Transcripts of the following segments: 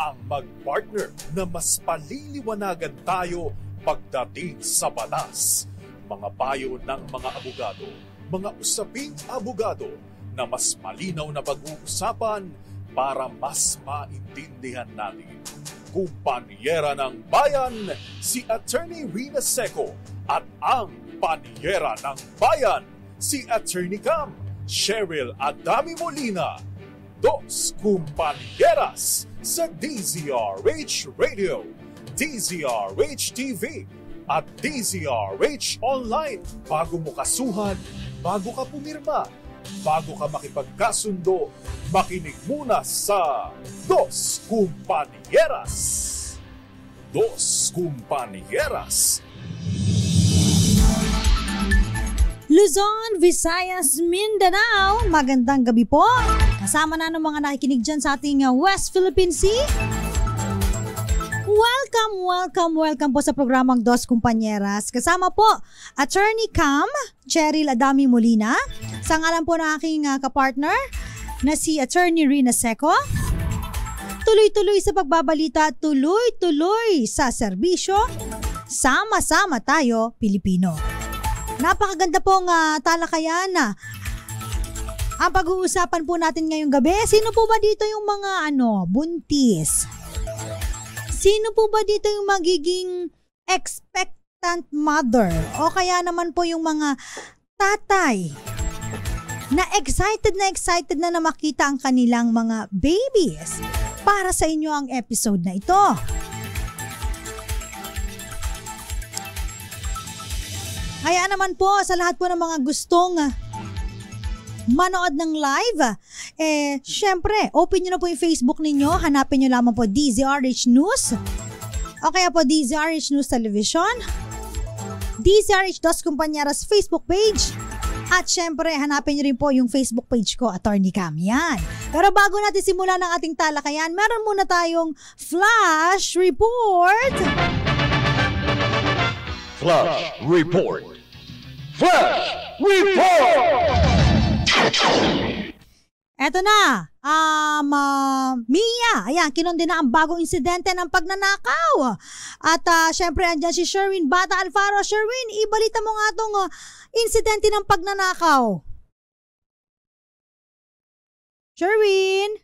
ang mag-partner na mas paliliwanagan tayo pagdating sa batas. Mga payo ng mga abogado, mga usaping abogado na mas malinaw na pag-uusapan para mas maintindihan natin. Kumpanyera ng Bayan, si Attorney Rina Seco at ang Panyera ng Bayan, si Attorney Cam, Cheryl Adami Molina. Dos Kumpanyeras sa DZRH Radio, DZRH TV at DZRH Online. Bago mo kasuhan, bago ka pumirma, bago ka makipagkasundo, makinig muna sa Dos Kumpanyeras. Dos Kumpanyeras. Luzon, Visayas, Mindanao, magandang gabi po. Kasama na ng mga nakikinig dyan sa ating West Philippine Sea. Welcome po sa programang Dos Kumpanyeras. Kasama po, Attorney Cam, Cheryl Adami Molina. Sa ngalan po ng aking kapartner na si Attorney Rina Seco. Tuloy-tuloy sa pagbabalita, tuloy-tuloy sa serbisyo. Sama-sama tayo, Pilipino. Napakaganda pong talakayan na ang pag-uusapan po natin ngayong gabi. Sino po ba dito yung mga buntis? Sino po ba dito yung magiging expectant mother? O kaya naman po yung mga tatay na excited na makita ang kanilang mga babies. Para sa inyo ang episode na ito. Kaya naman po sa lahat po ng mga gustong manood ng live, syempre, open nyo na po yung Facebook ninyo. Hanapin nyo lamang po DZRH News o kaya po DZRH News Television, DZRH Dos Kumpanyeras Facebook page, at syempre, hanapin nyo rin po yung Facebook page ko, Attorney Cam. Yan. Pero bago natin simulan ng ating talakayan, meron muna tayong Flash Report. Flash Report. Flash Report! Eto na, Mia, ayan, kinundi na ang bagong insidente ng pagnanakaw. At syempre, andyan si Sherwin Bata Alfaro. Sherwin, ibalita mo nga itong insidente ng pagnanakaw. Sherwin?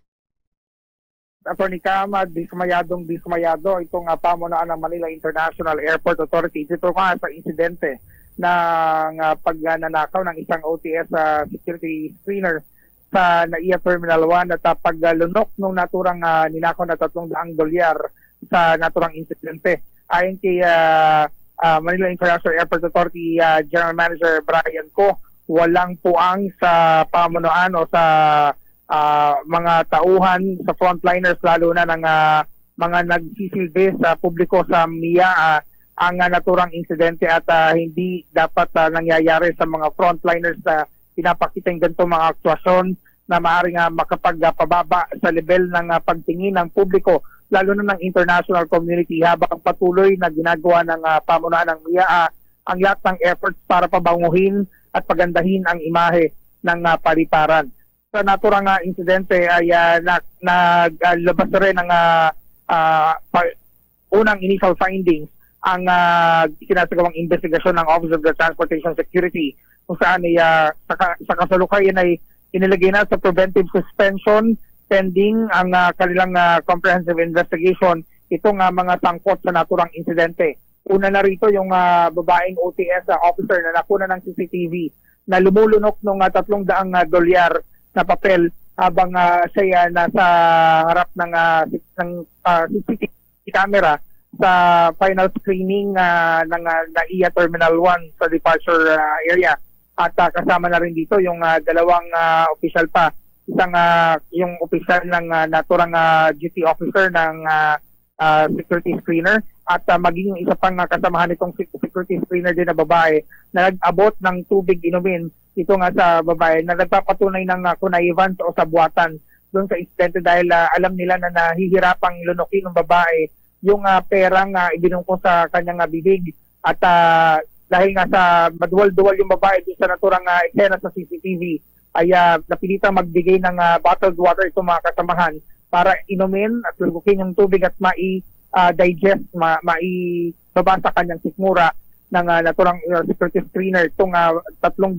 Attorney Cam, dismayado itong pamunaan ng Manila International Airport Authority. Dito nga sa insidente ng pagnanakaw ng isang OTS security screener sa NAIA Terminal 1 at paglunok nung naturang ninakaw na $300 sa naturang insidente. Ayon kay Manila International Airport Authority General Manager Brian Co, walang puang sa pamunuan o sa mga tauhan sa frontliners, lalo na ng mga nagsisilbi sa publiko sa MIA ang naturang insidente at hindi dapat nangyayari sa mga frontliners na pinapakita yung ganito mga aktwasyon na maaaring makapagpababa sa level ng pagtingin ng publiko, lalo na ng international community, habang patuloy na ginagawa ng pamunuan ng MIA ang lahat ng efforts para pabanguhin at pagandahin ang imahe ng paliparan. Sa naturang insidente ay naglabas na rin ng unang initial findings ang sinasagawang investigasyon ng Office of the Transportation Security, kung saan ay sa kasalukuyan ay inilagay na sa preventive suspension pending ang kanilang comprehensive investigation itong mga sangkot sa naturang insidente. Una na rito yung babaeng OTS officer na nakuna ng CCTV na lumulunok ng $300 na papel habang siya nasa harap ng CCTV camera sa final screening ng NAIA Terminal 1 sa departure area. At kasama na rin dito yung dalawang opisyal pa. Isang yung opisyal ng naturang duty officer ng security screener at maging yung isa pang kasamahan nitong security screener din na babae na nag-abot ng tubig inumin ito nga sa babae na nagpapatunay ng connivance o sabuatan doon sa insidente dahil alam nila na nahihirapang lunukin ng babae yung perang ibinungko sa kanyang bibig at dahil nga sa maduwal-duwal yung babae doon sa naturang eksena sa CCTV ay napilitang magbigay ng bottled water itong mga kasamahan para inumin at lugukin yung tubig at digest, maibaba sa kanyang sikmura ng naturang security screener itong $300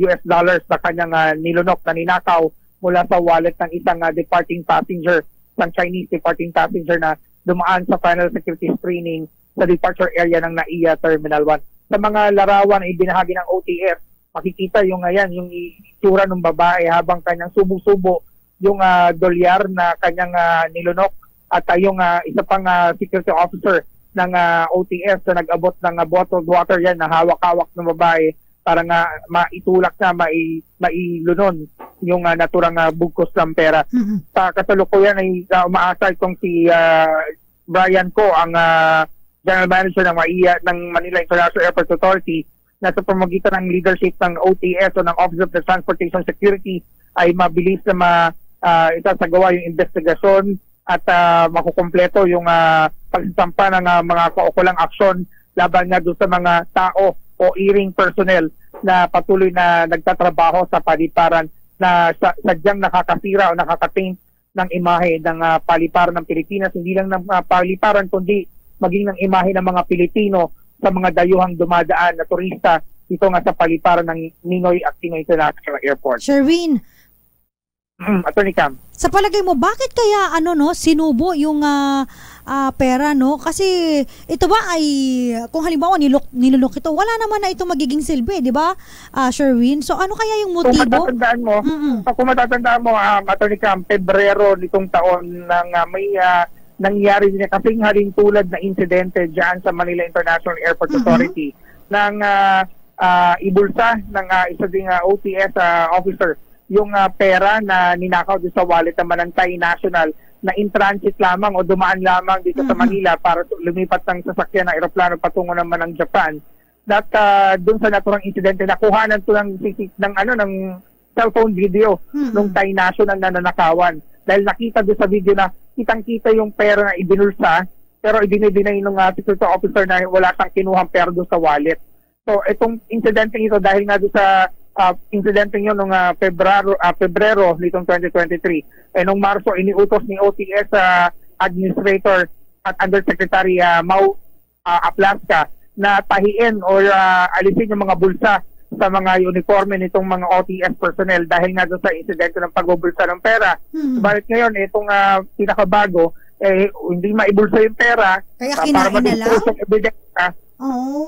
US dollars na kanyang nilunok na ninakaw mula sa wallet ng isang departing passenger, isang Chinese departing passenger na dumaan sa final security screening sa departure area ng NAIA Terminal 1. Sa mga larawan ay binahagi ng OTF, makikita yung yung itsura ng babae habang kanyang subo-subo yung dolyar na kanyang nilunok at yung isa pang security officer ng OTF na nag-abot ng bottled water yan na hawak-hawak ng babae para nga maitulak na mailunon yung naturang bugkos ng pera. Sa kasalukuyan ay umaasa itong si Brian Ko, ang General Manager ng Manila International Airport Authority, na sa pamamagitan ng leadership ng OTS o ng Office of the Transportation Security ay mabilis na itasagawa yung investigasyon at makukumpleto yung pagsasampa ng mga kaukulang aksyon laban nga doon sa mga tao o hearing personnel na patuloy na nagtatrabaho sa paliparan na sadyang nakakasira o nakakating ng imahe ng paliparan ng Pilipinas, hindi lang ng paliparan kundi maging ng imahe ng mga Pilipino sa mga dayuhang dumadaan na turista dito nga sa paliparan ng Ninoy Aquino International Airport. Sherwin, Attorney Cam, sa palagay mo, bakit kaya sinubo yung pera, no? Kasi ito ba ay, kung halimbawa nilunok ito, wala naman na ito magiging silbi, di ba, Sherwin? So ano kaya yung motibo? Kung matatandaan mo, Attorney Cam, Pebrero nitong taon nang may nangyari din kasing haling tulad na insidente dyan sa Manila International Airport Authority ng ibulsa ng isa ding OTS officer yung pera na ninakaw doon sa wallet naman ng Thai National na in transit lamang o dumaan lamang dito sa Manila para lumipat ng sasakyan ng aeroplano patungo naman ng Japan. That doon sa naturang insidente nakuhanan to ng cellphone video ng Thai National na nanakawan. Dahil nakita doon sa video na kitang-kita yung pera na ibinulsa pero ibinidinay ng security officer na wala siyang kinuhang pera doon sa wallet. So itong insidente ito dahil nga doon sa insidente nyo noong Pebrero nitong 2023. Noong Marso, iniutos ni OTS Administrator at Undersecretary Mau Aplaska na tahiin o alisin yung mga bulsa sa mga uniforme nitong mga OTS personnel dahil nga doon sa insidente ng pagbubulsa ng pera. Subalit ngayon, itong pinakabago, hindi maibulsa yung pera kaya para kinain na lang? ebidensya.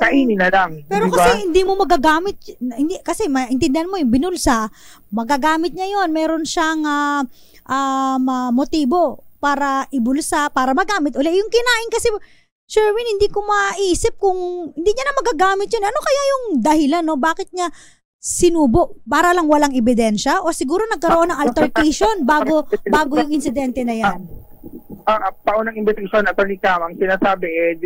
Kainin na lang. Pero diba? kasi hindi mo magagamit, hindi, kasi maintindihan mo yung binulsa, magagamit niya yun. Meron siyang motibo para ibulsa, para magamit uli. Yung kinain kasi, Sherwin, hindi ko maisip kung hindi niya na magagamit yun. Ano kaya yung dahilan, no? Bakit niya sinubo? Para lang walang ebidensya? O siguro nagkaroon ng altercation bago yung insidente na yan? Paunang investigation, Attorney Cam, ang sinasabi,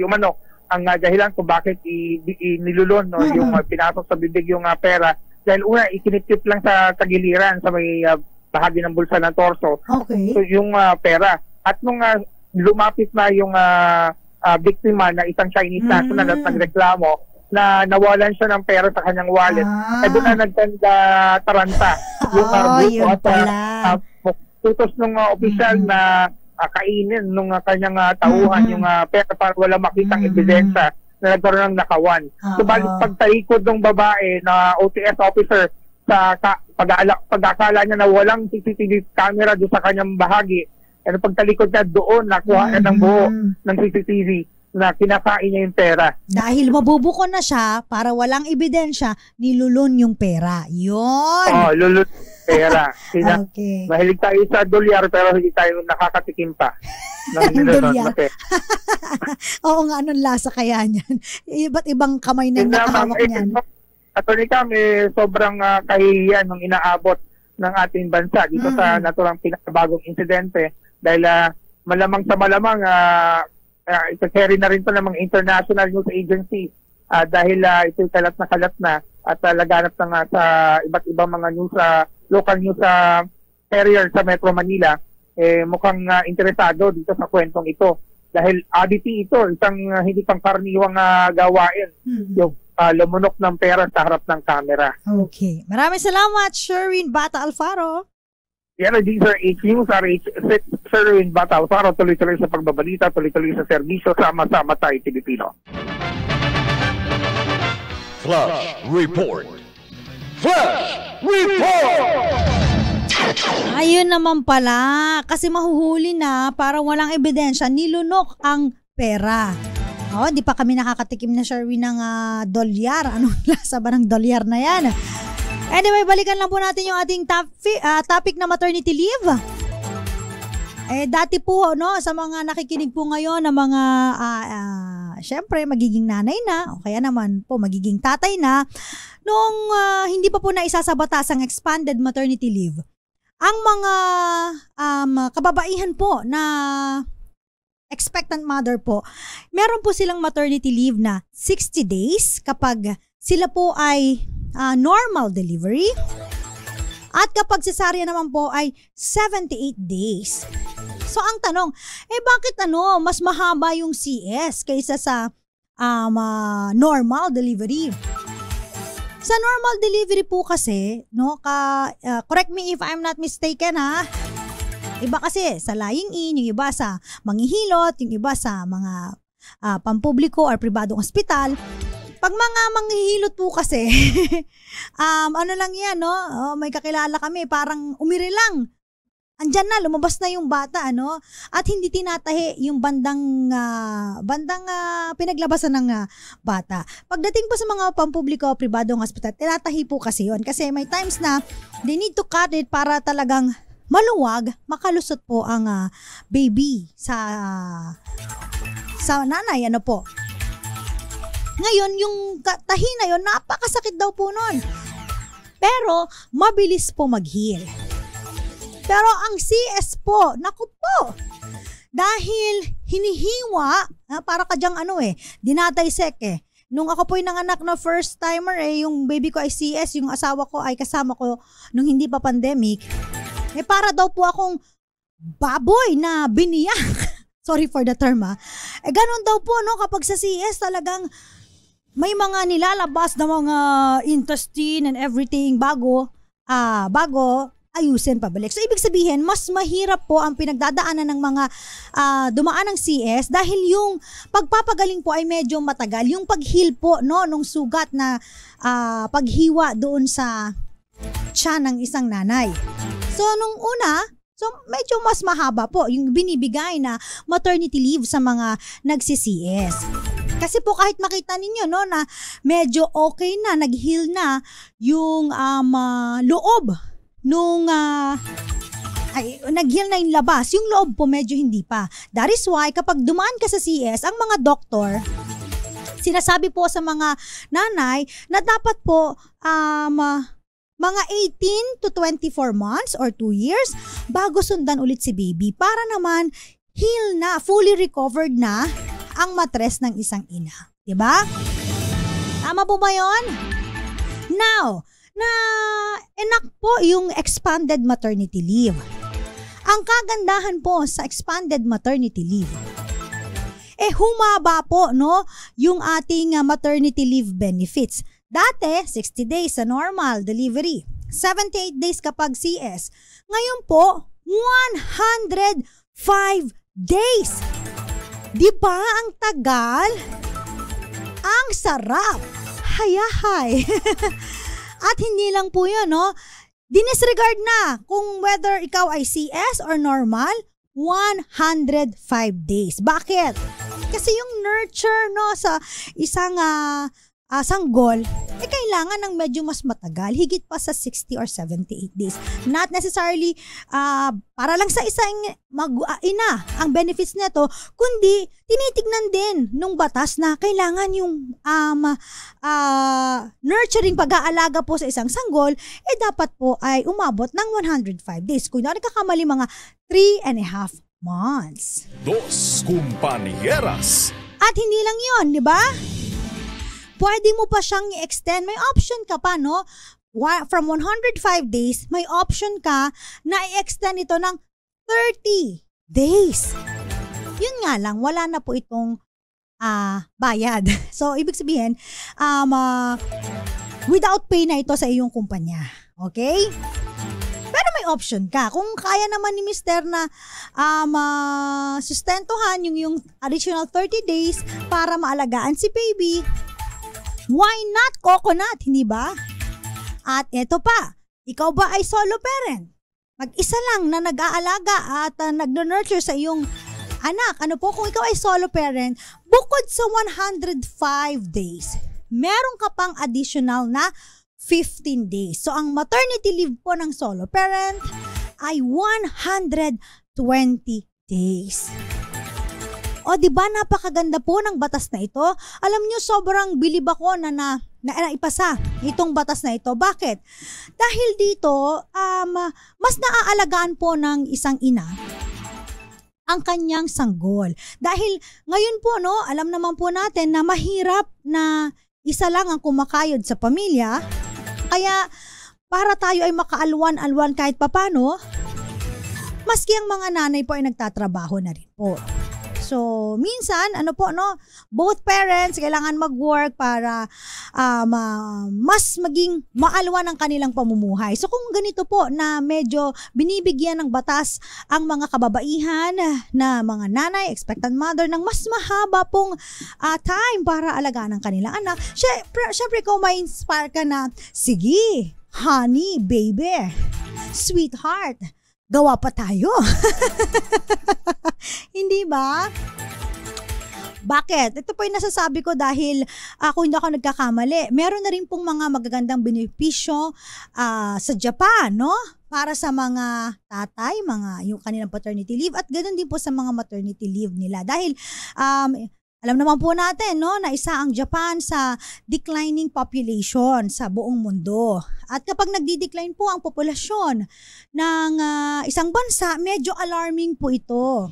ang dahilan kung bakit nilulon yung pinasok sa bibig yung pera. Dahil una, ikinitip lang sa tagiliran sa may bahagi ng bulsa ng torso. Okay. So, yung pera. At nung lumapit na yung biktima na isang Chinese national at nagreklamo na nawalan siya ng pera sa kanyang wallet, doon na nagtanda taranta yung grupo at tutos ng opisyal na kainin nung kanyang tauhan yung pera para wala makitang ebidensya na nagkaroon ng nakawan. Subalit pagtalikod ng babae na OTS officer sa pag-akala niya na walang CCTV camera doon sa kanyang bahagi, pagtalikod niya doon, nakuha ng buo ng CCTV na kinakain niya yung pera. Dahil mabubuko na siya, para walang ebidensya, nilulun yung pera. Yun! Lulun pera. Okay. Mahilig tayo sa dolyar pero hindi tayo nakakatikim pa. Dolyar. Oo nga, anong lasa kaya niyan? Iba't ibang kamay na nakahawak niyan. Attorney Cam, sobrang kahihiyan ng inaabot ng ating bansa dito sa naturang pinakabagong insidente dahil malamang sa malamang ito-carry na rin to ng mga international news agency dahil ito'y kalat na at laganap na nga sa iba't ibang mga news, local news carrier sa Metro Manila, mukhang interesado dito sa kwentong ito. Dahil oddity ito, isang hindi pangkaraniwang gawain, yung lumunok ng pera sa harap ng kamera. Okay. Maraming salamat, Sherwin Bata Alfaro. Yan ang RH News, RH6, Sir Erwin Bataw. Para tuloy-tuloy sa pagbabalita, tuloy-tuloy sa serbisyo, sama-sama tayo Pilipino. Flash Report. Flash Report! Ayun naman pala, kasi mahuhuli na para walang ebidensya, nilunok ang pera. Di pa kami nakakatikim na, Sherwin, ng dolyar. Anong lasa ba ng dolyar na yan? Anyway, balikan lang po natin yung ating topic na maternity leave. Dati po, sa mga nakikinig po ngayon na mga, syempre, magiging nanay na, o kaya naman po, magiging tatay na, nung hindi pa po na isa sa batas ang expanded maternity leave, ang mga kababaihan po na expectant mother po, meron po silang maternity leave na 60 days kapag sila po ay normal delivery. At kapag cesarean naman po ay 78 days. So ang tanong, bakit mas mahaba yung CS kaysa sa normal delivery? Sa normal delivery po kasi, correct me if I'm not mistaken iba kasi sa lying in, yung iba sa manghihilot, yung iba sa mga pampubliko or pribadong ospital. Pag mga manghihilot po kasi, ano lang yan, may kakilala kami, parang umiri lang. Andyan na, lumabas na yung bata, at hindi tinatahi yung bandang pinaglabasan ng bata. Pagdating po sa mga pampubliko o pribadong hospital, tinatahi po kasi yon. Kasi may times na they need to cut it para talagang maluwag, makalusot po ang baby sa nanay, po. Ngayon, yung tahi na yun, napakasakit daw po nun. Pero, mabilis po mag-heal. Pero ang CS po, naku po, dahil hinihiwa, para ka dyang dinataysek Nung ako po'y nanganak na first timer yung baby ko ay CS, yung asawa ko ay kasama ko nung hindi pa pandemic, para daw po akong baboy na biniyak. Sorry for the term ganun daw po kapag sa CS talagang may mga nilalabas na mga intestine and everything bago ayusin pabalik. So ibig sabihin, mas mahirap po ang pinagdadaanan ng mga dumaan ng CS dahil yung pagpapagaling po ay medyo matagal. Yung pag-heal po nung sugat na paghiwa doon sa tiyan ng isang nanay. So nung una, medyo mas mahaba po yung binibigay na maternity leave sa mga nagsi-CS. Kasi po kahit makita ninyo na medyo okay na, nag-heal na yung loob nung nag-heal na yung labas, yung loob po medyo hindi pa. That is why kapag dumaan ka sa CS, ang mga doktor sinasabi po sa mga nanay na dapat po mga 18 to 24 months or 2 years bago sundan ulit si baby para naman heal na, fully recovered na ang matres ng isang ina. Diba? Tama po ba yun? Now, enak po yung expanded maternity leave. Ang kagandahan po sa expanded maternity leave, humaba po yung ating maternity leave benefits. Dati, 60 days sa normal delivery, 78 days kapag CS. Ngayon po, 105 days. Di ba ang tagal? Ang sarap. Hayahay. At hindi lang po yun, dinisregard na kung whether ikaw ay CS or normal, 105 days. Bakit? Kasi yung nurture sa isang sanggol, kailangan ng medyo mas matagal, higit pa sa 60 or 78 days. Not necessarily para lang sa isang ina ang benefits nito, kundi tinitignan din nung batas na kailangan yung nurturing pag-aalaga po sa isang sanggol, dapat po ay umabot ng 105 days. Kung nakakamali mga 3.5 months. Dos Compañeras. At hindi lang yun, di ba? Pwede mo pa siyang i-extend. May option ka pa, From 105 days, may option ka na i-extend ito ng 30 days. Yun nga lang, wala na po itong bayad. So, ibig sabihin, without pay na ito sa iyong kumpanya. Okay? Pero may option ka. Kung kaya naman ni Mister na sustentuhan yung additional 30 days para maalagaan si baby, why not coconut, hindi ba? At eto pa, ikaw ba ay solo parent? Mag-isa lang na nag-aalaga at nag-nurture sa iyong anak. Ano po, kung ikaw ay solo parent, bukod sa 105 days, meron ka pang additional na 15 days. So, ang maternity leave po ng solo parent ay 120 days. O, di ba napakaganda po ng batas na ito? Alam niyo, sobrang bilib ako na ipasa itong batas na ito. Bakit? Dahil dito, mas naaalagaan po ng isang ina ang kanyang sanggol. Dahil ngayon po, no, alam naman po natin na mahirap na isa lang ang kumakayod sa pamilya. Kaya para tayo ay makaalwan-alwan kahit papano, maski ang mga nanay po ay nagtatrabaho na rin po. So, minsan, both parents kailangan mag-work para mas maging maalwan ang kanilang pamumuhay. So, kung ganito po na medyo binibigyan ng batas ang mga kababaihan na mga nanay, expectant mother, ng mas mahaba pong time para alagaan ang kanilang anak, syempre ikaw may inspire ka na, sige, honey, baby, sweetheart, gawa pa tayo. Hindi ba? Bakit? Ito po yung nasasabi ko dahil kung hindi ako nagkakamali, meron na rin pong mga magagandang benepisyo sa Japan, no? Para sa mga tatay, yung kanilang paternity leave, at ganoon din po sa mga maternity leave nila. Dahil alam naman po natin, no, na isa ang Japan sa declining population sa buong mundo. At kapag nagdi-decline po ang populasyon ng isang bansa, medyo alarming po ito.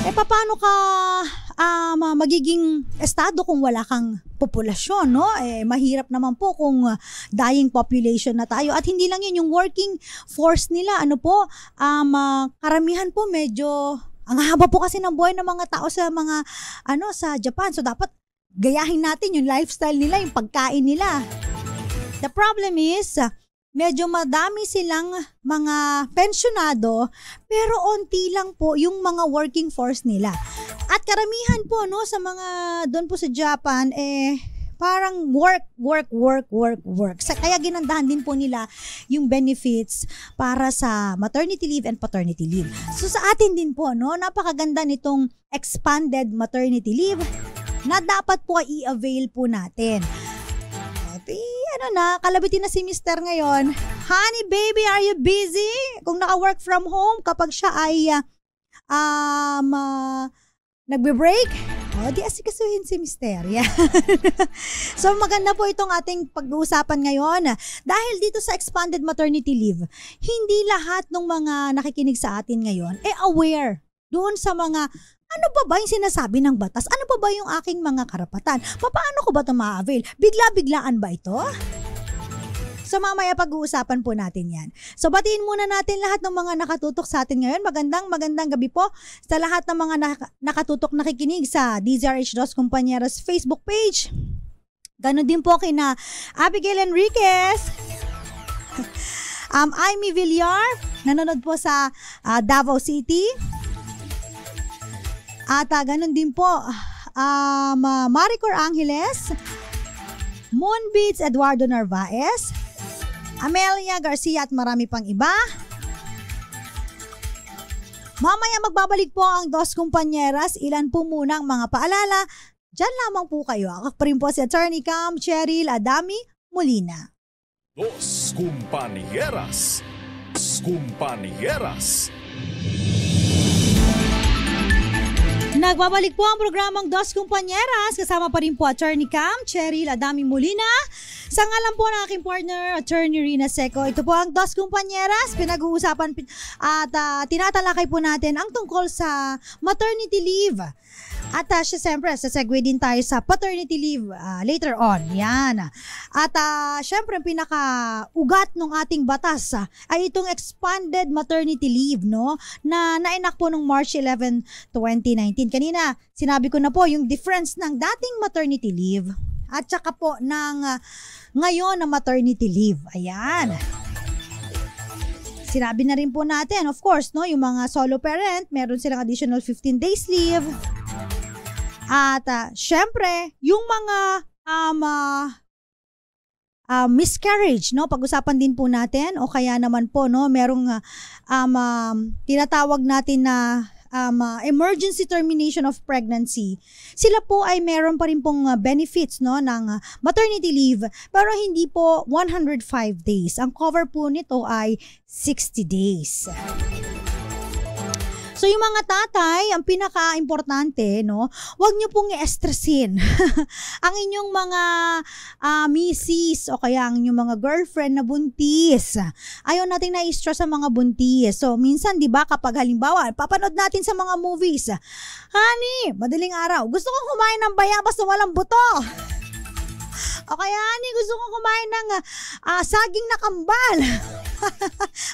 Paano ka magiging estado kung wala kang populasyon, no? Mahirap naman po kung dying population na tayo. At hindi lang yun, yung working force nila, karamihan po medyo ang haba po kasi ng buhay ng mga tao sa mga sa Japan. So dapat gayahin natin yung lifestyle nila, yung pagkain nila. The problem is, medyo madami silang mga pensyonado, pero onti lang po yung mga working force nila. At karamihan po sa mga doon po sa Japan, parang work. Kaya ginandahan din po nila yung benefits para sa maternity leave and paternity leave. So sa atin din po, napakaganda nitong expanded maternity leave na dapat po i-avail po natin. Kalabitin na si Mister ngayon. Honey, baby, are you busy? Kung naka-work from home, kapag siya ay nagbe-break, di asikasuhin si Mister. So maganda po itong ating pag-uusapan ngayon. Dahil dito sa expanded maternity leave, hindi lahat ng mga nakikinig sa atin ngayon aware doon sa mga ano pa ba yung sinasabi ng batas? Ano pa ba yung aking mga karapatan? Paano ko ba ito ma-avail? Bigla-biglaan ba ito? So mamaya pag-uusapan po natin yan. So batiin muna natin lahat ng mga nakatutok sa atin ngayon. Magandang gabi po sa lahat ng mga nakatutok nakikinig sa DZRH Dos Compañeras Facebook page. Ganon din po kina Abigail Enriquez, Amy Villar, nanonood po sa Davao City. At ganon din po Maricor Angeles, Moonbeats Eduardo Narvaez, Amelia Garcia at marami pang iba. Mamaya magbabalik po ang Dos Compañeras. Ilan po muna ang mga paalala. Diyan lamang po kayo. Ako pa rin po si Attorney Cam Cheryl Adami Molina. Dos Compañeras. Nagbabalik po ang programang Dos Compañeras. Kasama pa rin po Attorney Cam Cheryl Adami Molina. Sa ngalan po ng aking partner, Attorney Rina Seco. Ito po ang Dos Compañeras. Pinag-uusapan at tinatalakay po natin ang tungkol sa maternity leave. At siyempre, sasegue din tayo sa paternity leave later on. Yan. At siyempre, pinaka-ugat ng ating batas ay itong expanded maternity leave, no? Na nainak po noong March 11, 2019. Kanina, sinabi ko na po yung difference ng dating maternity leave at saka po ng ngayon na maternity leave. Ayan. Sinabi na rin po natin, of course, no, yung mga solo parent, meron silang additional 15 days leave. At syempre, yung mga miscarriage, no, pag-usapan din po natin, o kaya naman po, no, merong tinatawag natin na emergency termination of pregnancy. Sila po ay meron pa rin pong benefits, no, ng maternity leave, pero hindi po 105 days. Ang cover po nito ay 60 days. So yung mga tatay, ang pinaka-importante, no, huwag niyo pong i-stressin ang inyong mga misis o kaya ang inyong mga girlfriend na buntis. Ayaw natin na-stress sa mga buntis. So minsan, di ba, kapag halimbawa, papanood natin sa mga movies, honey, madaling araw, gusto kong kumain ng bayabas na walang buto. O kaya, honey, gusto kong kumain ng saging na kambal.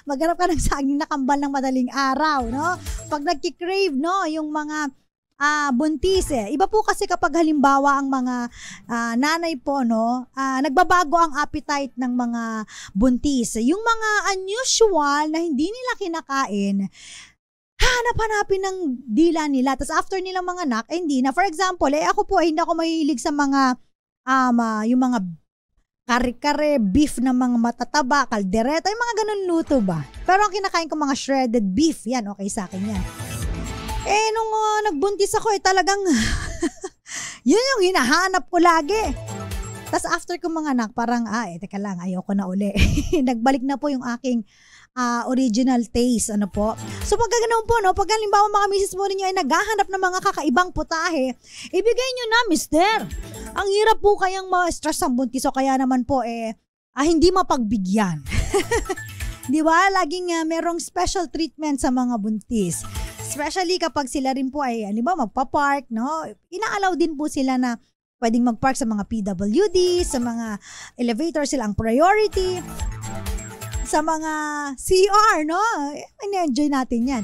Maghanap ka ng saging na kambal ng madaling araw, no? Pag nagki-crave, no, yung mga buntis, Iba po kasi kapag halimbawa ang mga nanay po, no, nagbabago ang appetite ng mga buntis. Yung mga unusual na hindi nila kinakain, hanap-hanapin ng dila nila. Tapos after nilang mga anak, hindi na. For example, ako po, hindi ako mahilig sa mga yung mga kare-kare, beef na mga matataba, kaldereta, yung mga ganun luto ba. Pero ang kinakain ko mga shredded beef, yan, okay sa akin yan. Nung nagbuntis ako, talagang yun yung hinahanap ko lagi. Tapos after ko mga anak, parang, teka lang, ayoko na uli. Nagbalik na po yung aking original taste, ano po. So pag ganoon po, no, pag halimbawa mga misis mo ninyo ay naghahanap ng mga kakaibang putahe, ibigay nyo na, mister. Ang hirap po kayang ma-stress ang buntis o kaya naman po hindi mapagbigyan. Di ba? Laging merong special treatment sa mga buntis. Especially kapag sila rin po ay, halimbawa, magpa-park, no? Inaalaw din po sila na pwedeng mag-park sa mga PWD, sa mga elevator sila ang priority. Sa mga CR, no? Ina-enjoy natin yan.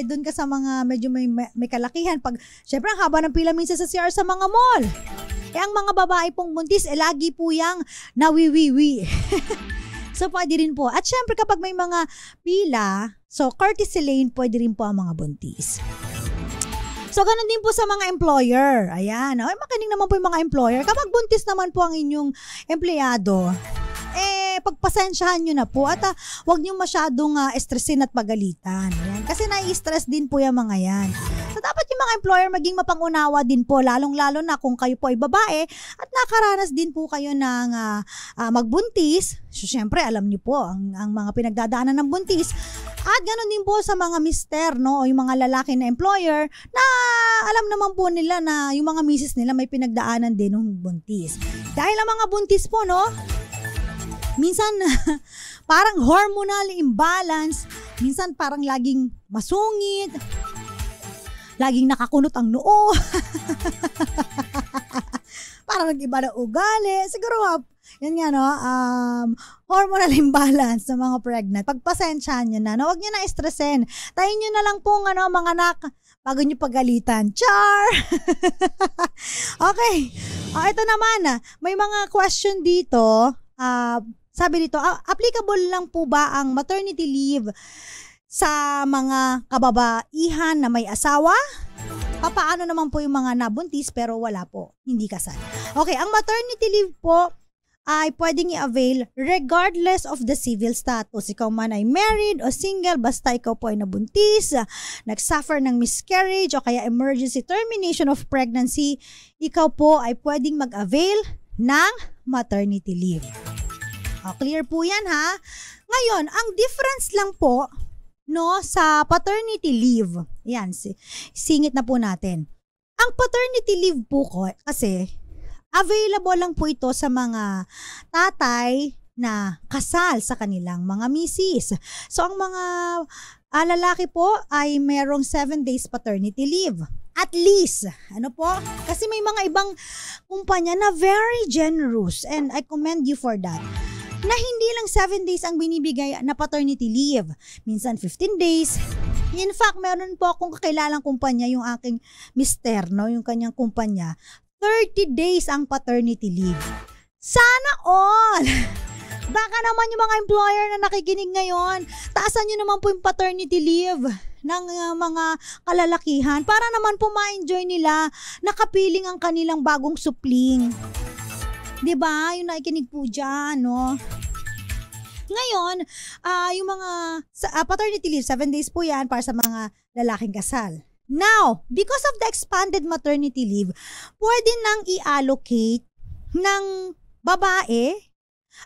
Doon ka sa mga medyo may kalakihan. Syempre, ang haba ng pila minsan sa CR sa mga mall. Ang mga babae pong buntis, lagi po yang nawiwiwi. So, pwede rin po. At syempre, kapag may mga pila, so, courtesy lane, pwede rin po ang mga buntis. So, ganun din po sa mga employer. Ayan. Makinig naman po yung mga employer. Kapag buntis naman po ang inyong empleyado, pagpasensyahan nyo na po at huwag nyo masyadong stressin at pagalitan. Ayan. Kasi nai-stress din po yung mga yan. So dapat yung mga employer maging mapangunawa din po, lalong-lalo na kung kayo po ay babae at nakaranas din po kayo ng magbuntis. So syempre alam nyo po ang mga pinagdadaanan ng buntis. At ganoon din po sa mga mister, no, o yung mga lalaki na employer na alam naman po nila na yung mga misis nila may pinagdaanan din ng buntis. Dahil ang mga buntis po, no, minsan parang hormonal imbalance, minsan parang laging masungit, laging nakakunot ang noo, parang nag-iba na ugali. Siguro yan nga, no, hormonal imbalance sa mga pregnant. Pagpasensyahan nyo na, no, huwag nyo na stressin. Tayin nyo na lang pong mga anak bago nyo pagalitan. Char! Okay. Ito naman, may mga question dito. Sabi dito, applicable lang po ba ang maternity leave sa mga kababaihan na may asawa? Paano naman po yung mga nabuntis pero wala po, hindi kasal? Okay, ang maternity leave po ay pwedeng i-avail regardless of the civil status. Ikaw man ay married o single, basta ikaw po ay nabuntis, nagsuffer ng miscarriage o kaya emergency termination of pregnancy, ikaw po ay pwedeng mag-avail ng maternity leave. Clear po yan, ha? Ngayon, ang difference lang po, no, sa paternity leave, yan, singit na po natin. Ang paternity leave po ko, kasi available lang po ito sa mga tatay na kasal sa kanilang mga misis. So, ang mga lalaki po ay merong 7 days paternity leave. At least, ano po? Kasi may mga ibang kumpanya na very generous and I commend you for that. Na hindi lang 7 days ang binibigay na paternity leave. Minsan 15 days. In fact, meron po akong kakilalang kumpanya, yung aking mister, no, yung kanyang kumpanya. 30 days ang paternity leave. Sana all! Baka naman yung mga employer na nakikinig ngayon, taasan nyo naman po yung paternity leave ng mga kalalakihan para naman po ma-enjoy nila, nakapiling ang kanilang bagong supling. Diba? Yung nakikinig po dyan, no? Ngayon, yung mga paternity leave, 7 days po yan para sa mga lalaking kasal. Now, because of the expanded maternity leave, pwede nang i-allocate ng babae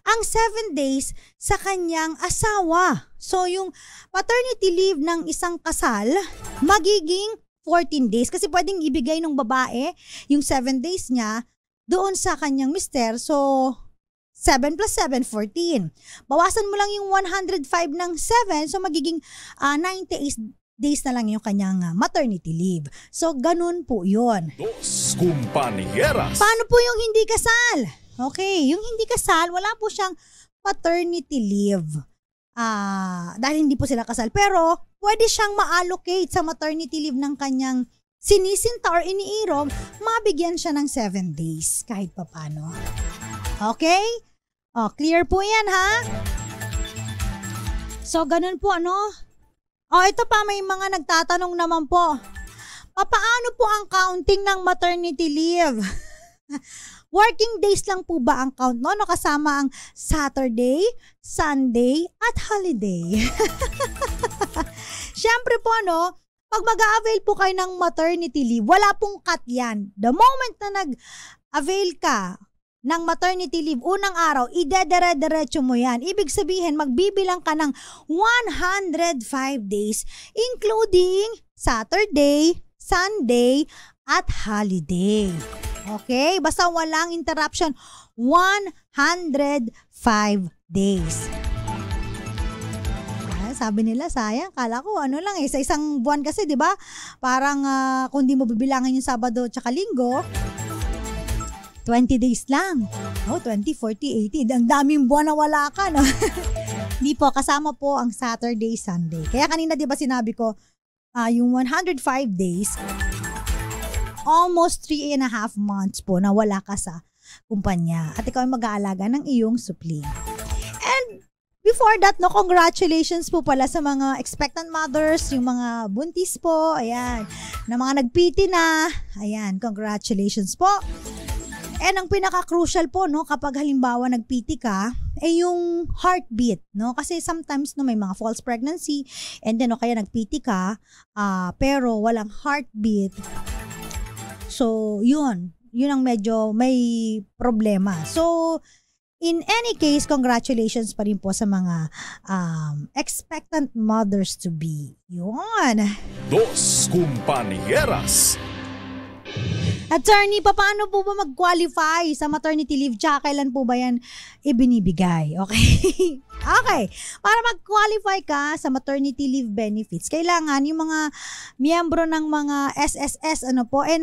ang 7 days sa kanyang asawa. So, yung paternity leave ng isang kasal, magiging 14 days. Kasi pwedeng ibigay ng babae yung 7 days niya doon sa kanyang mister. So, 7 plus 7, 14. Bawasan mo lang yung 105 ng 7, so magiging 98 days na lang yung kanyang maternity leave. So, ganun po yun. Dos Compañeras. Paano po yung hindi kasal? Okay, yung hindi kasal, wala po siyang paternity leave. Dahil hindi po sila kasal. Pero, pwede siyang ma-allocate sa maternity leave ng kanyang sinisinta or iniirog, mabigyan siya ng 7 days kahit papano. Okay? Clear po yan, ha? So, ganun po, ano? Ito pa, may mga nagtatanong naman po. Paano po ang counting ng maternity leave? Working days lang po ba ang count, no? Kasama ang Saturday, Sunday, at holiday. Siyempre po, no? Pag mag-a-avail po kayo ng maternity leave, wala pong cut yan. The moment na nag-avail ka ng maternity leave, unang araw, idedere-derecho mo yan. Ibig sabihin, magbibilang ka ng 105 days, including Saturday, Sunday, at holiday. Okay? Basta walang interruption, 105 days. Sabi nila, sayang. Kala ko, lang sa isang buwan kasi, di ba? Parang kung di mo bibilangin yung Sabado tsaka Linggo, 20 days lang. 20, 40, 80. Ang daming buwan na wala ka, no? Di po, kasama po ang Saturday, Sunday. Kaya kanina, di ba sinabi ko, yung 105 days, almost 3.5 months po na wala ka sa kumpanya. At ikaw ay mag-aalaga ng iyong supling. And before that, no, congratulations po pala sa mga expectant mothers, yung mga buntis po, ayan, na mga nagpiti na, ayan, congratulations po. And ang pinaka-crucial po, no, kapag halimbawa nagpiti ka, yung heartbeat, no, kasi sometimes, no, may mga false pregnancy, and then, no, kaya nagpiti ka, pero walang heartbeat. So, yun ang medyo may problema. So, in any case, congratulations pa rin po sa mga expectant mothers to be. Yun. Dos Compañeras. Attorney, paano po ba mag-qualify sa maternity leave? Tsaka kailan po ba yan ibinibigay? Okay? Okay. Para mag-qualify ka sa maternity leave benefits, kailangan yung mga miyembro ng mga SSS,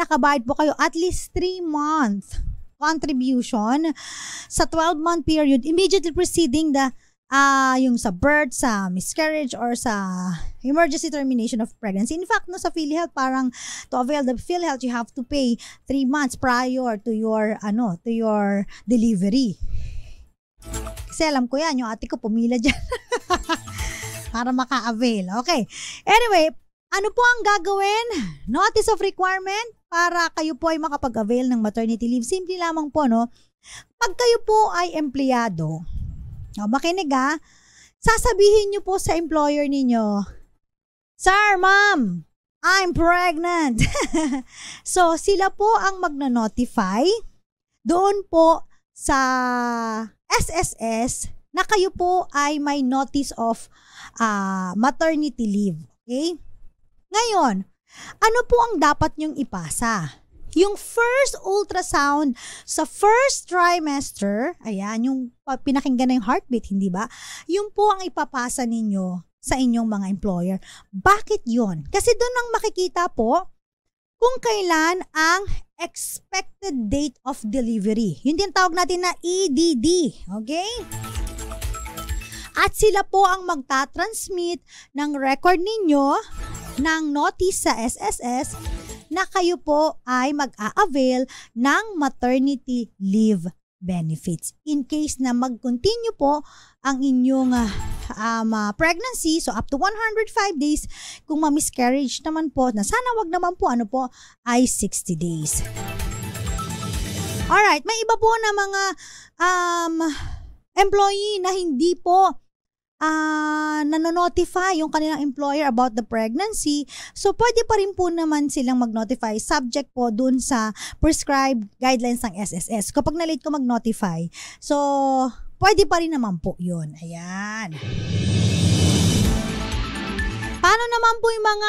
nakabayad po kayo at least 3-month contribution sa 12-month period immediately preceding the yung sa birth, sa miscarriage, or sa emergency termination of pregnancy. In fact, no, sa PhilHealth, parang to avail the PhilHealth, you have to pay 3 months prior to your delivery. Kasi alam ko yan, yung ate ko pumila dyan para maka-avail. Okay. Anyway, ano po ang gagawin? Notice of requirement para kayo po ay makapag-avail ng maternity leave. Simple lamang po, no? Pag kayo po ay empleyado, makinig sasabihin nyo po sa employer ninyo, Sir, Ma'am, I'm pregnant. So, sila po ang magno-notify doon po sa SSS na kayo po ay may notice of maternity leave. Okay? Ngayon, ano po ang dapat nyong ipasa? Yung first ultrasound sa first trimester, ayan, yung pinakinggan na yung heartbeat, hindi ba? Yung po ang ipapasa ninyo sa inyong mga employer. Bakit yun? Kasi doon ang makikita po kung kailan ang expected date of delivery. Yun din tawag natin na EDD. Okay? At sila po ang magtatransmit ng record ninyo ng notice sa SSS na kayo po ay mag-a-avail ng maternity leave benefits. In case na mag-continue po ang inyong pregnancy, so up to 105 days, kung ma-miscarriage naman po, na sana wag naman po, ay 60 days. Alright, may iba po na mga employee na hindi po nanonotify yung kanilang employer about the pregnancy. So, pwede pa rin po naman silang mag-notify subject po dun sa prescribed guidelines ng SSS. Kapag na-late ko mag-notify. So, pwede pa rin naman po yun. Ayan. Paano naman po yung mga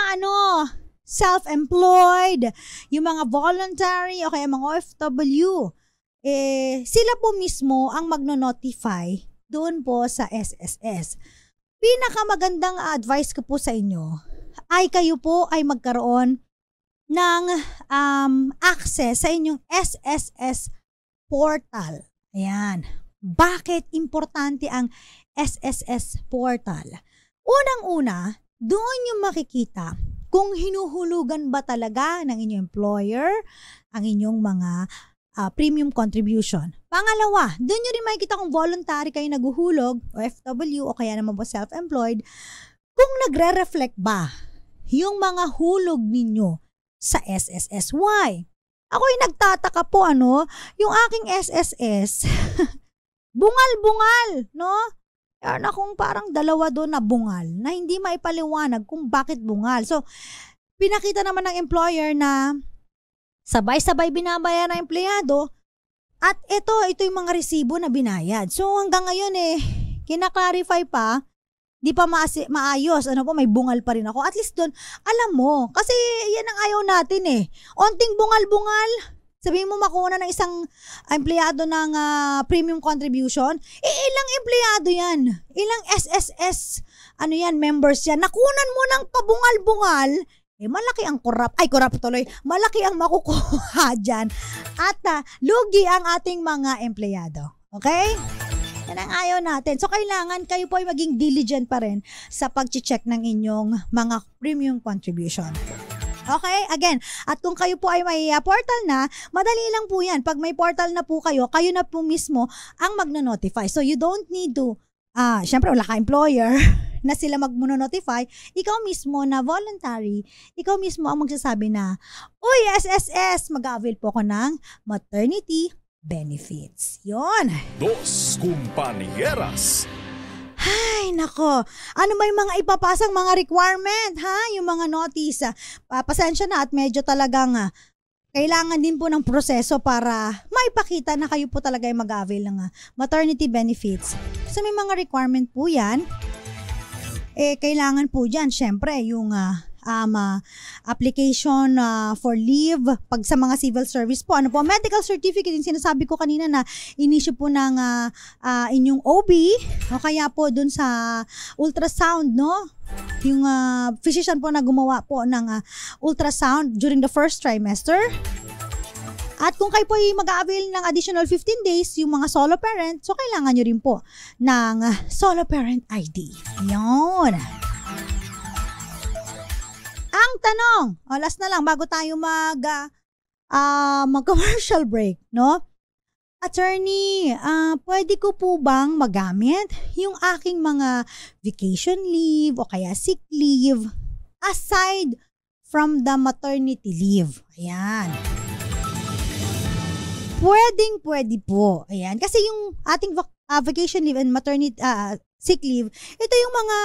self-employed, yung mga voluntary o kaya mga OFW? Sila po mismo ang magno-notify doon po sa SSS. Pinakamagandang advice ko po sa inyo ay kayo po ay magkaroon ng access sa inyong SSS portal. Ayan. Bakit importante ang SSS portal? Unang-una, doon yung makikita kung hinuhulugan ba talaga ng inyong employer ang inyong mga premium contribution. Pangalawa, doon nyo rin makikita kung voluntary kayo naguhulog, o FW, o kaya naman po self-employed, kung nagre-reflect ba yung mga hulog ninyo sa SSS. Why? Ako'y nagtataka po, yung aking SSS, bungal-bungal, no? Meron akong parang dalawa doon na bungal, na hindi maipaliwanag kung bakit bungal. So, pinakita naman ng employer na sabay-sabay binabayad ng empleyado at ito yung mga resibo na binayad. So hanggang ngayon kina-clarify pa, di pa maayos, may bungal pa rin ako. At least doon, alam mo, kasi yan ang ayaw natin Onting bungal-bungal, sabihin mo makuha ng isang empleyado ng premium contribution, ilang empleyado yan? Ilang SSS, members yan? Nakunan mo ng pabungal-bungal, malaki ang malaki ang makukuha dyan. At lugi ang ating mga empleyado. Okay? Yan ang ayaw natin. So, kailangan kayo po ay maging diligent pa rin sa pag-check ng inyong mga premium contribution. Okay? Again, at kung kayo po ay may portal na, madali lang po yan. Pag may portal na po kayo na po mismo ang magno-notify. So, you don't need to, syempre wala ka employer, na sila magmo-notify, ikaw mismo na voluntary, ikaw mismo ang magsasabi na, uy, SSS, mag-avail po ako ng maternity benefits. Yon. Dos Compañeras. Ay, nako. Ano ba yung mga ipapasang mga requirement, Yung mga notice. Pasensya na at medyo talagang kailangan din po ng proseso para maipakita na kayo po talaga ay mag-avail ng maternity benefits. So, may mga requirement po yan. Kailangan po dyan, syempre, yung application for leave, pag sa mga civil service po, medical certificate, yung sinasabi ko kanina na inisyu po ng inyong OB, o kaya po dun sa ultrasound, no? Yung physician po na gumawa po ng ultrasound during the first trimester. At kung kayo po ay mag-a-avail ng additional 15 days, yung mga solo parent, so kailangan nyo rin po ng solo parent ID. Yun. Ang tanong, last na lang bago tayo mag-commercial break, no? Attorney, pwede ko po bang magamit yung aking mga vacation leave o kaya sick leave aside from the maternity leave? Ayan. Pwede po. Ayan. Kasi yung ating vacation leave and maternity sick leave, ito yung mga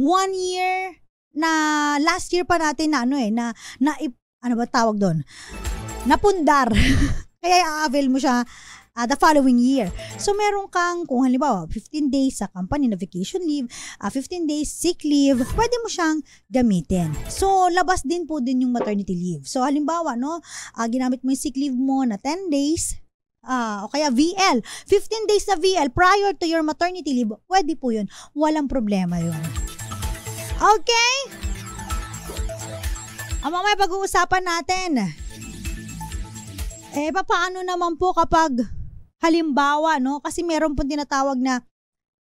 1 year na last year pa natin na ano ba tawag doon? Napundar. Kaya i-avail mo siya the following year. So meron kang, kung halimbawa 15 days sa company na vacation leave, 15 days sick leave, pwede mo siyang gamitin. So labas din po din yung maternity leave. So halimbawa, ginamit mo yung sick leave mo na 10 days, o kaya VL, 15 days na VL prior to your maternity leave, pwede po yun. Walang problema yun. Okay? Mamaya pag-uusapan natin. Paano naman po kapag halimbawa, kasi meron po tinatawag na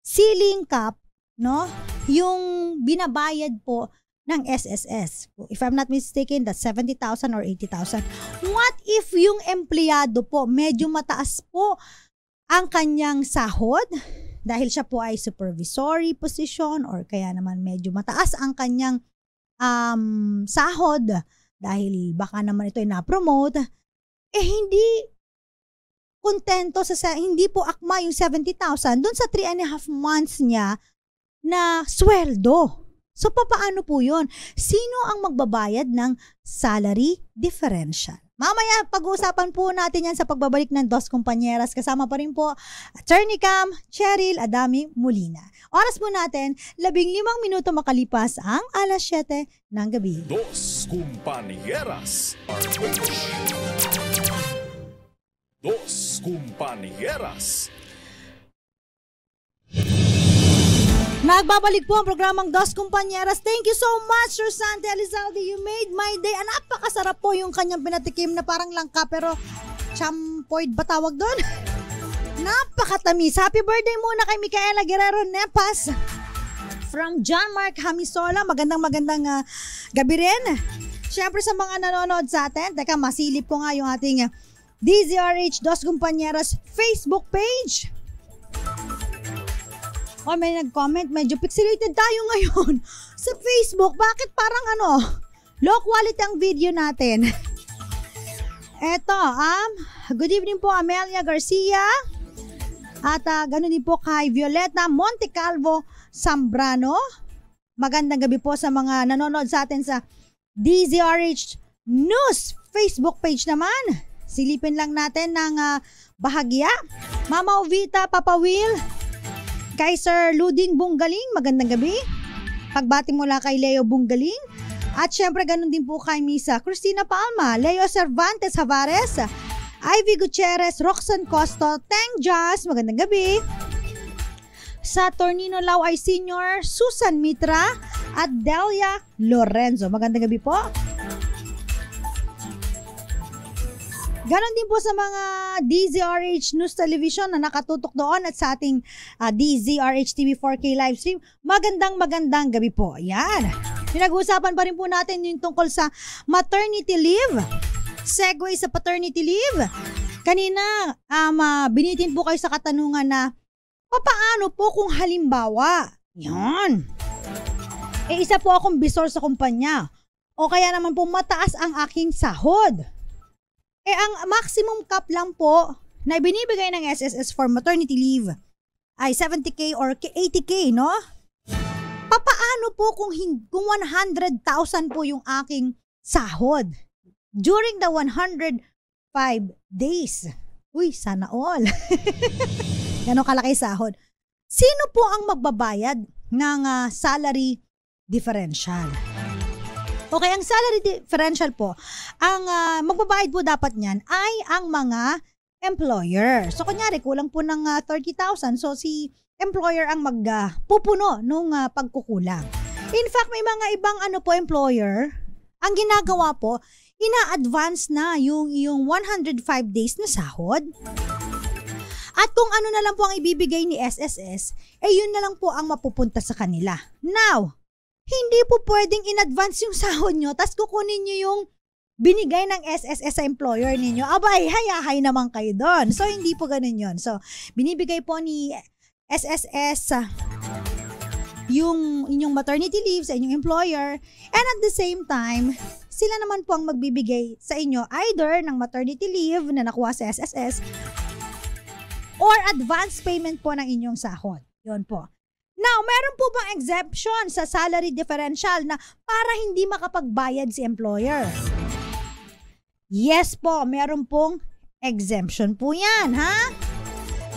ceiling cap, yung binabayad po ng SSS. If I'm not mistaken, that's 70,000 or 80,000. What if yung empleyado po, medyo mataas po ang kanyang sahod dahil siya po ay supervisory position or kaya naman medyo mataas ang kanyang sahod dahil baka naman ito ay na-promote, hindi kontento hindi po akma yung 70,000 dun sa 3.5 months niya na sweldo. So, papaano po yun? Sino ang magbabayad ng salary differential? Mamaya, pag-uusapan po natin yan sa pagbabalik ng Dos Kumpanyeras. Kasama pa rin po Attorney Cam, Cheryl Adami Molina. Oras po natin, 15 minuto makalipas ang alas 7 ng gabi. Dos Compañeras. Dos Compañeras. Nagbabalik po ang programang Dos Compañeras. Thank you so much, Sir Sante Elizalde. You made my day. Napakasarap po yung kanyang pinatikim na parang langka pero champoid ba tawag doon? Napakatamis. Happy birthday muna kay Micaela Guerrero Nepas. From John Mark Hamisola. Magandang gabi rin. Siyempre sa mga nanonood sa atin. Teka, masilip ko nga yung ating DZRH Dos Compañeras Facebook page. May nag-comment, medyo pixelated tayo ngayon sa Facebook. Bakit parang low quality ang video natin? Eto, good evening po Amelia Garcia. At ganun din po kay Violeta Montecalvo Zambrano. Magandang gabi po sa mga nanonood sa atin sa DZRH News Facebook page naman. Silipin lang natin ng bahagya. Mama Ovita, Papa Will, kay Sir Luding Bunggaling, magandang gabi. Pagbati mula kay Leo Bunggaling. At syempre ganun din po kay Misa Cristina Palma, Leo Cervantes Havares, Ivy Gutierrez, Roxanne Costo, Teng Jazz, magandang gabi. Sa Tornino Laway Senior, Susan Mitra at Delia Lorenzo, magandang gabi po. Ganon din po sa mga DZRH News Television na nakatutok doon at sa ating DZRH TV 4K live stream. Magandang gabi po. Ayan. Pinag-uusapan pa rin po natin yung tungkol sa maternity leave. Segue sa paternity leave. Kanina, binitin po kayo sa katanungan na papaano po kung halimbawa, yan, isa po akong bisor sa kumpanya o kaya naman po mataas ang aking sahod. Ang maximum cap lang po na binibigay ng SSS for maternity leave ay 70K or 80K, no? Papaano po kung 100,000 po yung aking sahod during the 105 days? Uy, sana all. Ganon kalaki sahod. Sino po ang magbabayad ng salary differential? Okay, ang salary differential po, ang magbabayad po dapat niyan ay ang mga employer. So, kunyari, kulang po ng 30,000. So, si employer ang magpupuno nung pagkukulang. In fact, may mga ibang employer, ang ginagawa po, ina-advance na yung 105 days na sahod. At kung ano na lang po ang ibibigay ni SSS, yun na lang po ang mapupunta sa kanila. Now, hindi po pwedeng in-advance yung sahod nyo tapos kukunin nyo yung binigay ng SSS sa employer ninyo. Abay, hayahay naman kayo doon. So, hindi po ganun yun. So, binibigay po ni SSS yung inyong maternity leave sa inyong employer and at the same time, sila naman po ang magbibigay sa inyo either ng maternity leave na nakuha sa SSS or advance payment po ng inyong sahod. Yun po. Now, meron po bang exemption sa salary differential na para hindi makapagbayad si employer? Yes po, meron pong exemption po yan, ha?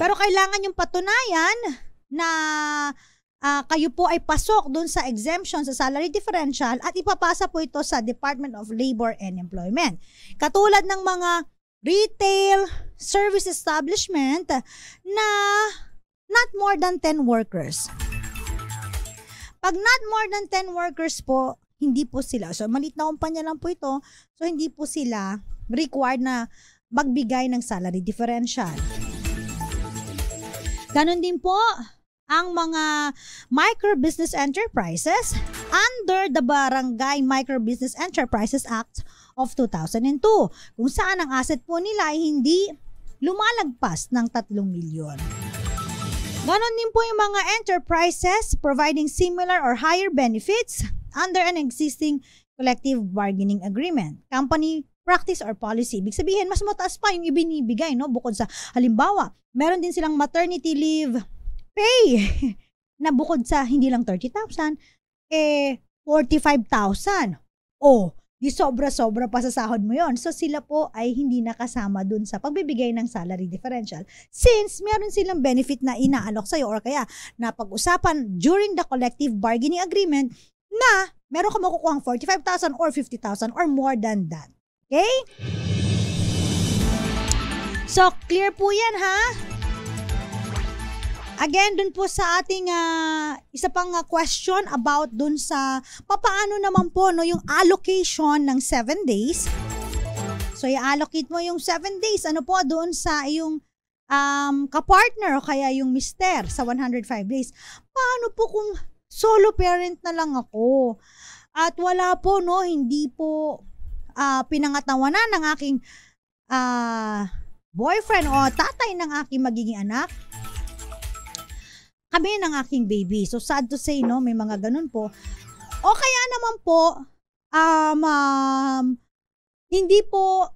Pero kailangan yung patunayan na kayo po ay pasok dun sa exemption sa salary differential at ipapasa po ito sa Department of Labor and Employment. Katulad ng mga retail service establishment na not more than 10 workers. Pag not more than 10 workers po, hindi po sila. So, maliit na kumpanya lang po ito. So, hindi po sila required na magbigay ng salary differential. Ganon din po ang mga micro-business enterprises under the Barangay Micro-Business Enterprises Act of 2002. Kung saan ang asset po nila ay hindi lumalagpas ng 3 milyon. Ganon din po yung mga enterprises providing similar or higher benefits under an existing collective bargaining agreement, company practice or policy. Ibig sabihin, mas mataas pa yung ibinibigay, no? Bukod sa, halimbawa, meron din silang maternity leave pay na bukod sa hindi lang 30,000, 45,000. Di sobra-sobra pa sa sahod mo yon. So sila po ay hindi nakasama dun sa pagbibigay ng salary differential since meron silang benefit na inaalok sa'yo or kaya napag-usapan during the collective bargaining agreement na meron ka makukuhang 45,000 or 50,000 or more than that. Okay? So clear po yan, ha? Again, dun po sa ating isa pang question about dun sa papaano naman po no, yung allocation ng 7 days. So, i-allocate mo yung 7 days. Ano po doon sa yung kapartner o kaya yung mister sa 105 days. Paano po kung solo parent na lang ako? At wala po, no, hindi po pinangatawanan ng aking boyfriend o tatay ng aking magiging anak. Kami ng aking baby. So, sad to say, no, may mga ganun po. O kaya naman po, hindi po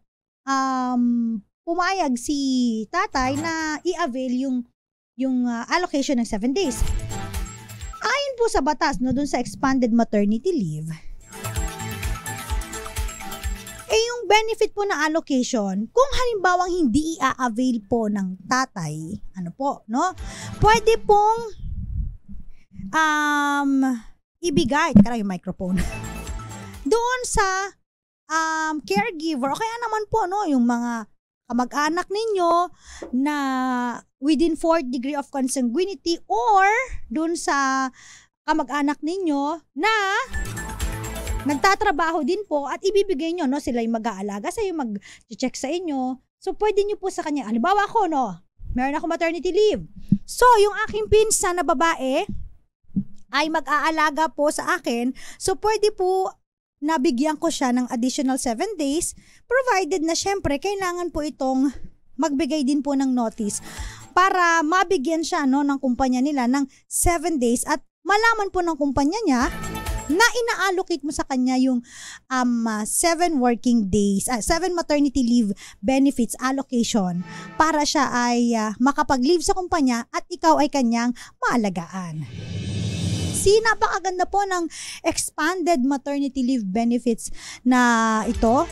pumayag si tatay na i-avail yung allocation ng 7 days. Ayon po sa batas, no, dun sa expanded maternity leave, yung benefit po na allocation, kung halimbawang hindi i-avail po ng tatay, ano po, no? Pwede pong ibigay, tara yung microphone, doon sa caregiver, o kaya naman po, no, yung mga kamag-anak ninyo na within 4th degree of consanguinity or doon sa kamag-anak ninyo na nagtatrabaho din po at ibibigay nyo, no? Sila yung mag-aalaga sa iyo, mag-check sa inyo. So, pwede nyo po sa kanya. Halimbawa ako, no? Meron ako maternity leave. So, yung aking pinsan na babae ay mag-aalaga po sa akin. So, pwede po nabigyan ko siya ng additional 7 days provided na syempre, kailangan po itong magbigay din po ng notice para mabigyan siya, no, ng kumpanya nila ng 7 days at malaman po ng kumpanya niya na ina-allocate mo sa kanya yung 7 working days, 7 maternity leave benefits allocation para siya ay makapag-leave sa kumpanya at ikaw ay kanyang maalagaan. Napakaganda po ng expanded maternity leave benefits na ito.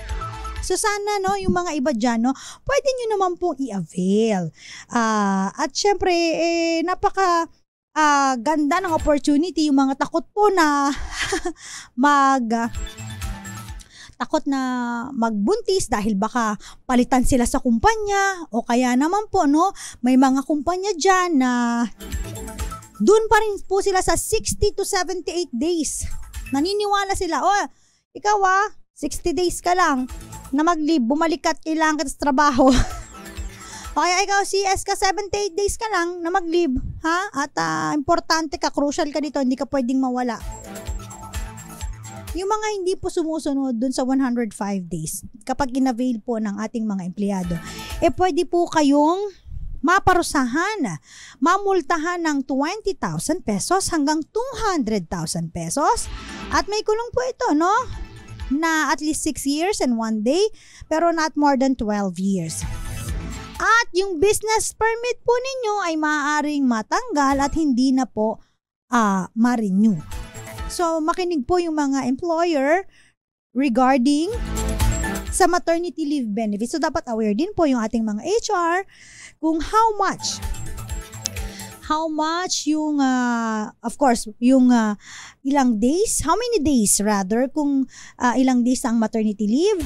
So sana, no, yung mga iba dyan, no, pwede nyo naman pong i-avail. At syempre, ganda ng opportunity, yung mga takot po na takot na magbuntis dahil baka palitan sila sa kumpanya o kaya naman po, no, may mga kumpanya dyan na dun pa rin po sila sa 60 to 78 days. Naniniwala sila, ikaw 60 days ka lang na mag-leave, bumalik ka at kailangan ka sa trabaho. O kaya ikaw, CS ka, 78 days ka lang na mag-leave, ha? At importante ka, crucial ka dito, hindi ka pwedeng mawala. Yung mga hindi po sumusunod dun sa 105 days, kapag in-avail po ng ating mga empleyado, pwede po kayong maparusahan, mamultahan ng 20,000 pesos hanggang 200,000 pesos. At may kulong po ito, no? Na at least 6 years and 1 day, pero not more than 12 years. At yung business permit po ninyo ay maaaring matanggal at hindi na po ma-renew. So, makinig po yung mga employer regarding sa maternity leave benefits. So, dapat aware din po yung ating mga HR kung how much yung, of course, yung ilang days, how many days rather, kung ilang days ang maternity leave,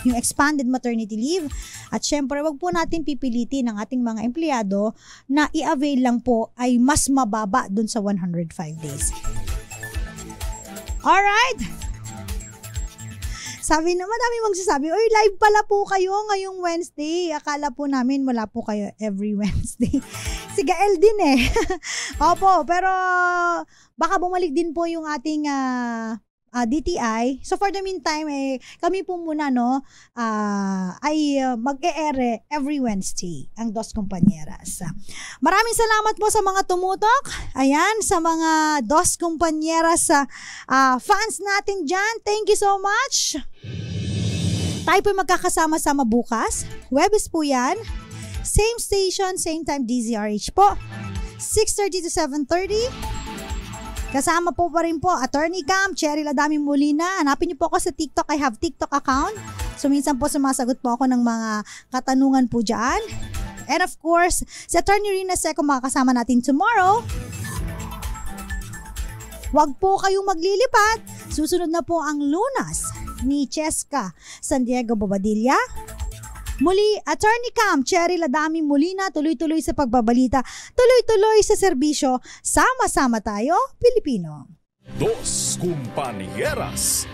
yung expanded maternity leave. At syempre, wag po natin pipilitin ng ating mga empleyado na i-avail lang po ay mas mababa dun sa 105 days. Alright? Sabi na, madami magsasabi, oy, live pala po kayo ngayong Wednesday. Akala po namin wala po kayo every Wednesday. Si Gael din Opo, pero baka bumalik din po yung ating DTI. So for the meantime, kami po muna ay mag-e-ere every Wednesday ang Dos Compañeras. Maraming salamat po sa mga tumutok. Ayan, sa mga Dos Compañeras fans natin dyan. Thank you so much. Tayo po magkakasama-sama bukas. Webes po yan. Same station, same time, DZRH po. 6:30 to 7:30. Kasama po pa rin po, Attorney Cam, Cheryl Adami Molina. Hanapin niyo po ako sa TikTok. I have TikTok account. So, minsan po sumasagot po ako ng mga katanungan po dyan. And of course, si Attorney Rina Seco makakasama natin tomorrow. Huwag po kayong maglilipat. Susunod na po ang Lunas ni Cheska San Diego Bobadilla. Muli, Attorney Cam, Cheryl Adami Molina, tuloy-tuloy sa pagbabalita, tuloy-tuloy sa serbisyo, sama-sama tayo, Pilipino. Dos Compañeras.